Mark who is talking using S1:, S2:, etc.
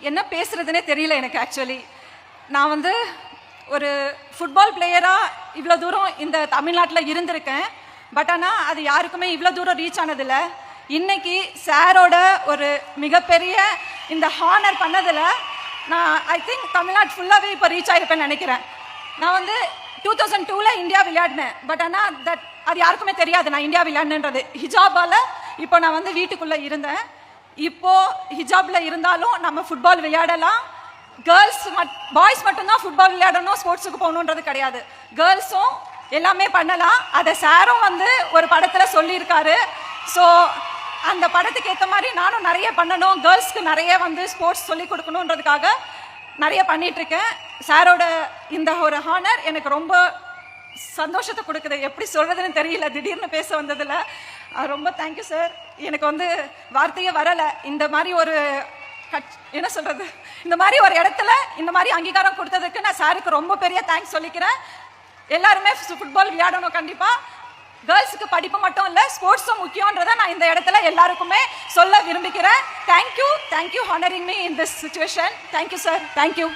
S1: என்ன பேசுறதுனே தெரியல எனக்கு. ஆக்சுவலி நான் வந்து ஒரு ஃபுட்பால் பிளேயராக இவ்வளோ தூரம் இந்த தமிழ்நாட்டில் இருந்திருக்கேன். பட் ஆனால் அது யாருக்குமே இவ்வளோ தூரம் ரீச் ஆனதில்லை. இன்னைக்கு சாரோட ஒரு மிகப்பெரிய இந்த ஹானர் பண்ணதில் நான் ஐ திங்க் தமிழ்நாடு ஃபுல்லாகவே இப்போ ரீச் ஆகிருப்பேன்னு நினைக்கிறேன். நான் வந்து 2002 இந்தியா விளையாடினேன். பட் ஆனால் அது யாருக்குமே தெரியாது நான் இந்தியா விளையாடுன்றது. ஹிஜாபால் இப்போ நான் வந்து வீட்டுக்குள்ளே இருந்தேன். இப்போது ஹிஜாபில் இருந்தாலும் நம்ம ஃபுட்பால் விளையாடலாம். கேர்ள்ஸ் பாய்ஸ் மட்டும்தான் ஃபுட்பால் விளையாடணும், ஸ்போர்ட்ஸுக்கு போகணுன்றது கிடையாது. கேர்ள்ஸும் எல்லாமே பண்ணலாம். அதை சாரும் வந்து ஒரு படத்தில் சொல்லியிருக்காரு. ஸோ அந்த படத்துக்கு ஏற்ற மாதிரி நானும் நிறைய பண்ணணும், கேர்ள்ஸ்க்கு நிறைய வந்து ஸ்போர்ட்ஸ் சொல்லிக் கொடுக்கணுன்றதுக்காக நிறைய பண்ணிகிட்ருக்கேன். சாரோட இந்த ஒரு ஹானர் எனக்கு ரொம்ப சந்தோஷத்தை கொடுக்குது. எப்படி சொல்கிறதுன்னு தெரியல, திடீர்னு பேச வந்ததில் ரொம்ப தேங்க்யூ சார். எனக்கு வந்து வார்த்தையே வரலை. இந்த மாதிரி ஒரு என்ன சொல்கிறது, இந்த மாதிரி ஒரு இடத்துல இந்த மாதிரி அங்கீகாரம் கொடுத்ததுக்கு நான் சாருக்கு ரொம்ப பெரிய தேங்க்ஸ் சொல்லிக்கிறேன். எல்லாருமே ஃபுட்பால் விளையாடணும் கண்டிப்பாக. கேர்ள்ஸுக்கு படிப்பு மட்டும் இல்லை, ஸ்போர்ட்ஸும் முக்கியன்றதை நான் இந்த இடத்துல எல்லாருக்குமே சொல்ல விரும்புகிறேன். Thank you honouring me in this situation. Thank you sir. Thank you.